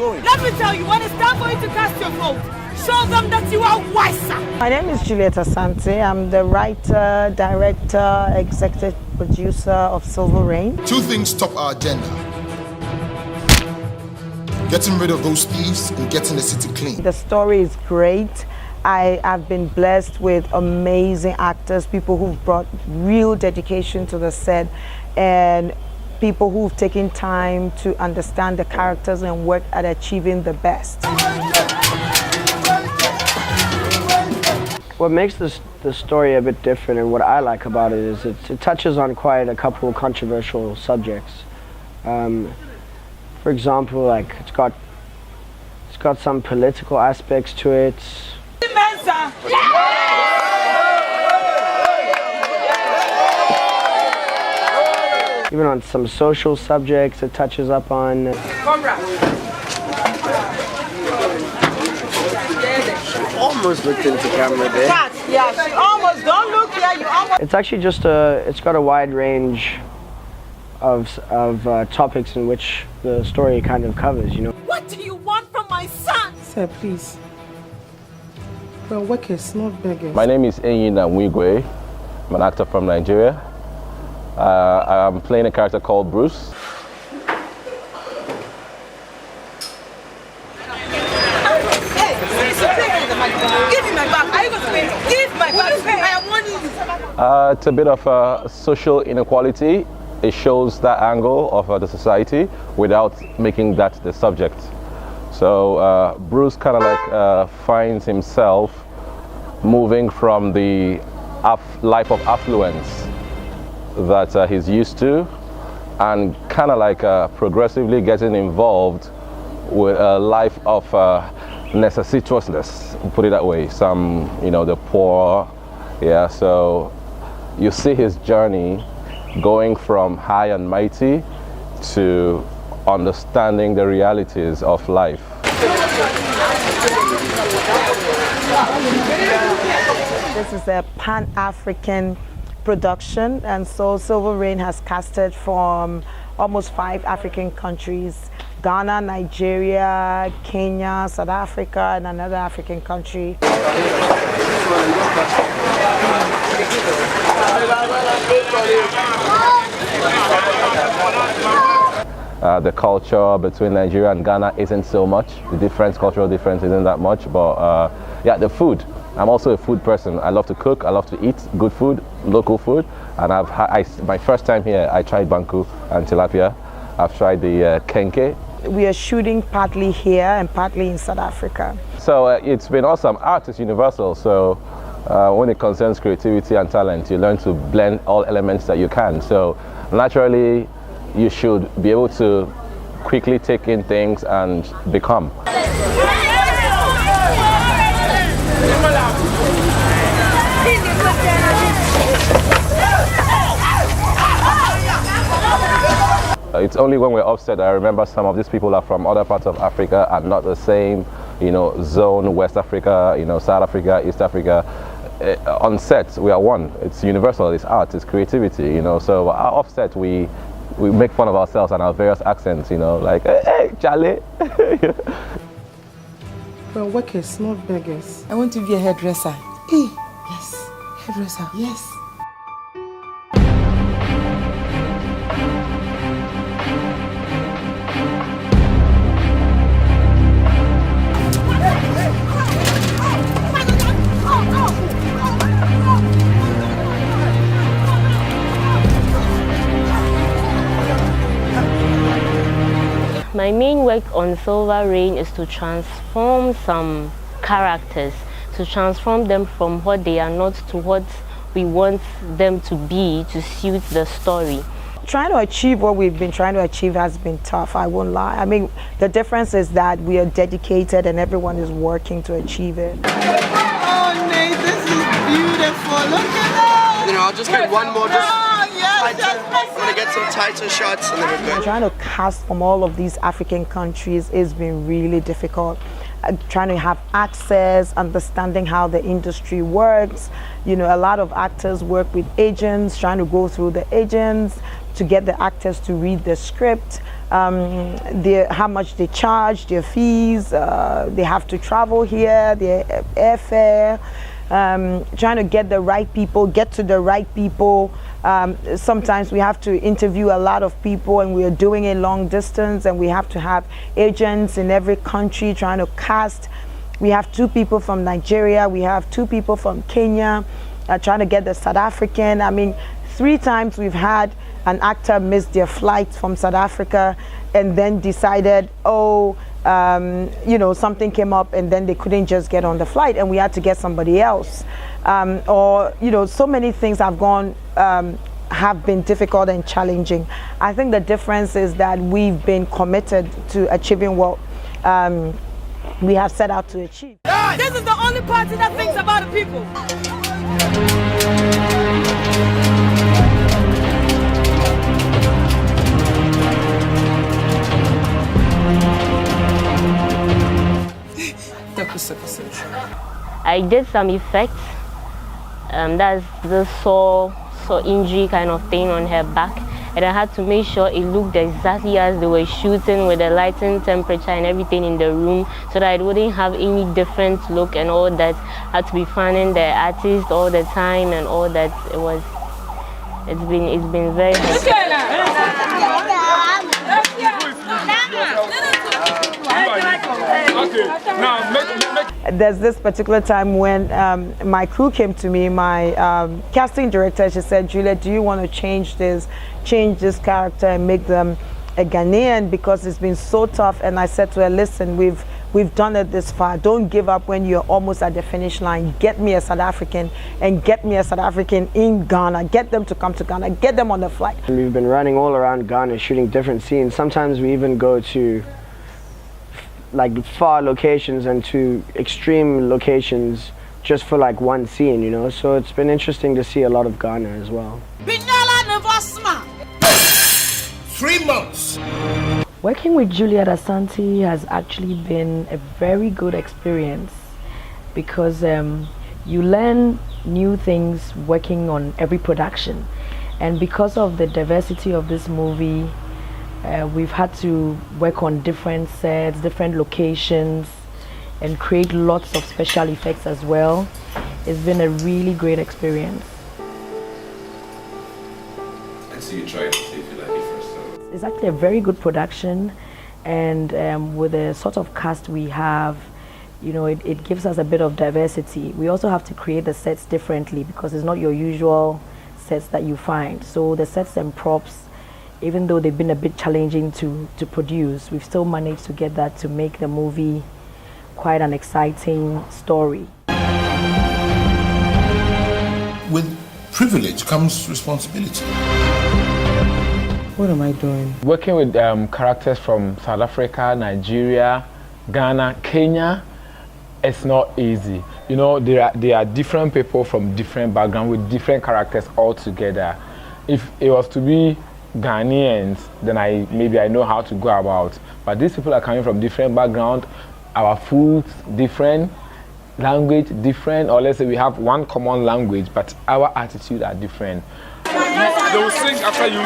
going. Let me tell you, when it's time for you to cast your vote, show them that you are wiser. My name is Juliet Asante. I'm the writer, director, executive producer of Silver Rain. Two things top our agenda: getting rid of those thieves and getting the city clean. The story is great. I have been blessed with amazing actors, people who've brought real dedication to the set, and people who've taken time to understand the characters and work at achieving the best. What makes the story a bit different, and what I like about it, is it touches on quite a couple of controversial subjects. For example, like it's got some political aspects to it. Even on some social subjects it touches up on. Almost looked into camera there. Yeah, you almost don't look here. You almost. It's actually just it's got a wide range of topics in which the story kind of covers, you know. What do you want from my son? Sir, please. We're workers, not beggars. My name is Enyina Mwigwe. I'm an actor from Nigeria. I'm playing a character called Bruce. Give me my bag. Are you going to pay? Give my bag. I am warning you. It's a bit of social inequality. It shows that angle of the society without making that the subject. So Bruce kind of like finds himself moving from the life of affluence that he's used to, and kind of like progressively getting involved with a life of necessitousness, put it that way. Some, you know, the poor, yeah. So you see his journey going from high and mighty to understanding the realities of life. This is a Pan-African production, and so Silver Rain has casted from almost 5 African countries: Ghana, Nigeria, Kenya, South Africa, and another African country. The culture between Nigeria and Ghana isn't so much. The cultural difference isn't that much, but yeah, the food. I'm also a food person. I love to cook, I love to eat good food, local food, and my first time here, I tried banku and tilapia. I've tried the kenke. We are shooting partly here and partly in South Africa. So it's been awesome. Art is universal, so when it concerns creativity and talent, you learn to blend all elements that you can. So naturally, you should be able to quickly take in things and become. It's only when we're offset that I remember some of these people are from other parts of Africa and not the same, you know, zone, West Africa, you know, South Africa, East Africa. On set, we are one. It's universal, it's art, it's creativity, you know. So our offset, we make fun of ourselves and our various accents, you know, like, hey, Charlie. We're workers, not beggars. I want to be a hairdresser. Hey. Yes. Hairdresser? Yes. My main work on Silver Rain is to transform some characters, to transform them from what they are not to what we want them to be, to suit the story. Trying to achieve what we've been trying to achieve has been tough, I won't lie. I mean, the difference is that we are dedicated and everyone is working to achieve it. Oh, Nate, this is beautiful. Look at that. You know, I'll just get one more. Yes, I'm going to get some tighter shots and then we're good. Trying to cast from all of these African countries has been really difficult. trying to have access, understanding how the industry works. You know, a lot of actors work with agents, trying to go through the agents to get the actors to read the script, how much they charge, their fees, they have to travel here, their airfare, trying to get the right people, get to the right people. Sometimes we have to interview a lot of people, and we are doing a long distance, and we have to have agents in every country trying to cast. We have 2 people from Nigeria, we have 2 people from Kenya, trying to get the South African. I mean, 3 times we've had an actor miss their flight from South Africa and then decided, you know, something came up and then they couldn't just get on the flight and we had to get somebody else. Or, you know, so many things have been difficult and challenging. I think the difference is that we've been committed to achieving what we have set out to achieve. This is the only party that thinks about the people. I did some effects. That's the saw injury kind of thing on her back. And I had to make sure it looked exactly as they were shooting, with the lighting, temperature and everything in the room, so that it wouldn't have any different look and all that. I had to be fanning the artist all the time and all that. It's been very There's this particular time when my crew came to me, my casting director, she said, "Juliet, do you want to change this character and make them a Ghanaian, because it's been so tough?" And I said to her, "Listen, we've done it this far. Don't give up when you're almost at the finish line. Get me a South African, and get me a South African in Ghana. Get them to come to Ghana. Get them on the flight." We've been running all around Ghana, shooting different scenes. Sometimes we even go to like far locations and to extreme locations just for like one scene, you know. So it's been interesting to see a lot of Ghana as well. 3 months. Working with Juliet Asante has actually been a very good experience, because you learn new things working on every production. And because of the diversity of this movie, we've had to work on different sets, different locations, and create lots of special effects as well. It's been a really great experience. And so you try to see if you like it first. So. It's actually a very good production, and with the sort of cast we have, you know, it gives us a bit of diversity. We also have to create the sets differently, because it's not your usual sets that you find. So the sets and props, even though they've been a bit challenging to produce, we've still managed to get that to make the movie quite an exciting story. With privilege comes responsibility. What am I doing? Working with characters from South Africa, Nigeria, Ghana, Kenya, it's not easy. You know, there are different people from different backgrounds with different characters all together. If it was to be Ghanaians, then maybe I know how to go about. But these people are coming from different backgrounds, our foods different, language different, or let's say we have one common language, but our attitudes are different. They will sing after you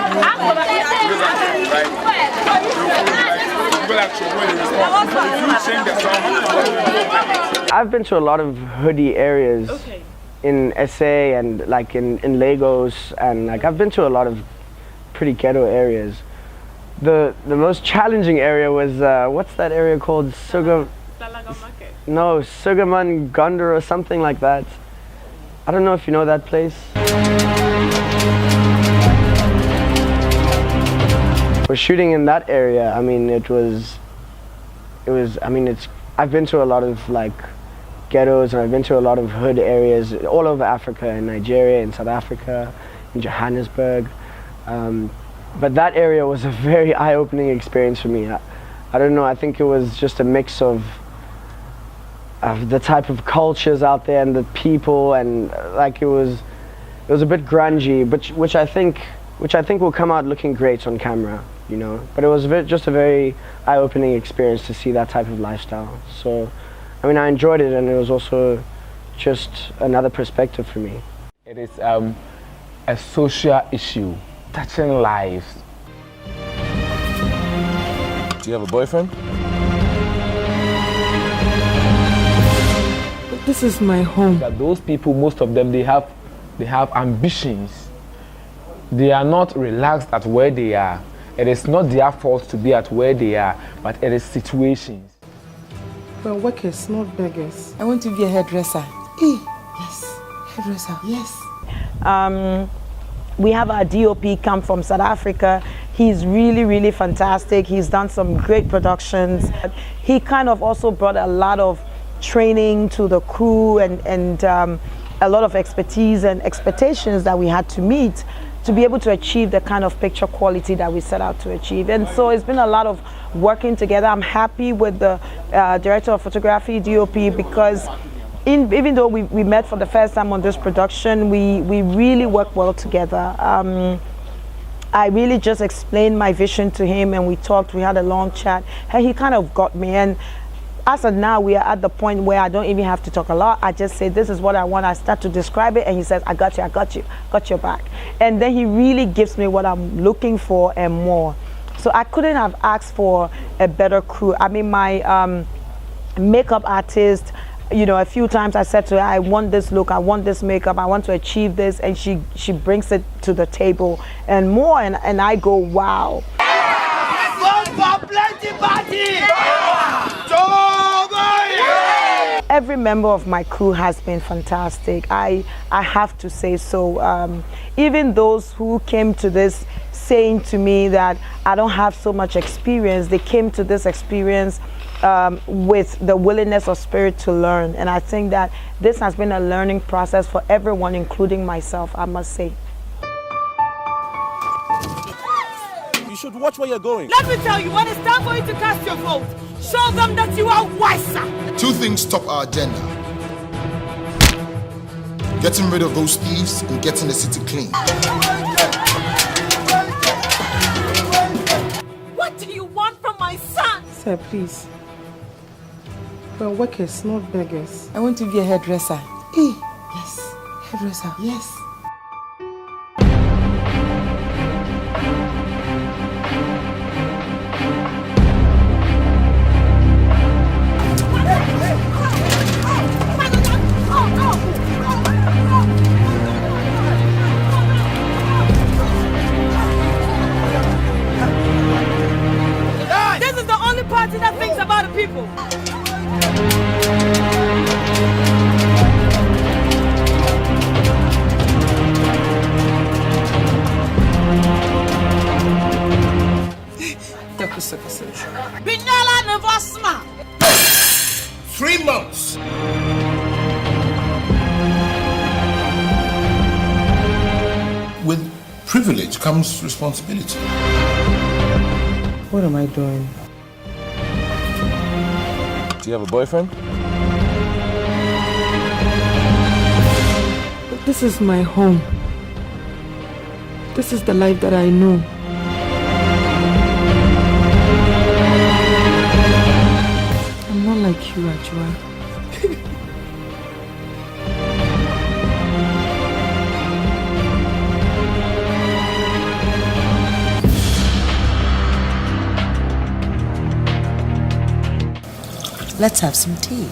I've been to a lot of hoodie areas in SA and like in Lagos, and like I've been to a lot of pretty ghetto areas. The most challenging area was what's that area called? Sugarman Gondar or something like that. I don't know if you know that place. We're shooting in that area. I mean, I've been to a lot of like ghettos, and I've been to a lot of hood areas all over Africa, in Nigeria, in South Africa, in Johannesburg. But that area was a very eye-opening experience for me. I don't know, I think it was just a mix of the type of cultures out there and the people, and like it was a bit grungy, but which I think will come out looking great on camera, you know. But it was just a very eye-opening experience to see that type of lifestyle. So I mean, I enjoyed it, and it was also just another perspective for me. It is a social issue touching lives. Do you have a boyfriend? This is my home. That those people, most of them, they have ambitions. They are not relaxed at where they are. It is not their fault to be at where they are, but it is situations. We're workers, not beggars. I want to be a hairdresser. Yes, hairdresser. Yes. We have our D.O.P come from South Africa. He's really, really fantastic. He's done some great productions. He kind of also brought a lot of training to the crew and a lot of expertise and expectations that we had to meet to be able to achieve the kind of picture quality that we set out to achieve. And so it's been a lot of working together. I'm happy with the director of photography, D.O.P, because even though we met for the first time on this production, we really work well together. I really just explained my vision to him, and we talked, we had a long chat, and he kind of got me. And as of now, we are at the point where I don't even have to talk a lot. I just say, this is what I want. I start to describe it, and he says, I got your back. And then he really gives me what I'm looking for and more. So I couldn't have asked for a better crew. I mean, my makeup artist, you know, a few times I said to her, I want this look, I want this makeup, I want to achieve this, and she brings it to the table and more, and I go, wow. Every member of my crew has been fantastic. I have to say so. Even those who came to this saying to me that I don't have so much experience, they came to this experience with the willingness of spirit to learn. And I think that this has been a learning process for everyone, including myself, I must say. You should watch where you're going. Let me tell you, when it's time for you to cast your vote, show them that you are wiser. Two things top our agenda: getting rid of those thieves and getting the city clean. What do you want from my son? Sir, please. We're workers, not beggars. I want to be a hairdresser. Yes, hairdresser. Yes. This is the only party that thinks about the people. Binala Nevasma. 3 months. With privilege comes responsibility. What am I doing? Do you have a boyfriend? This is my home. This is the life that I know. I'm not like you, Ajua. Let's have some tea.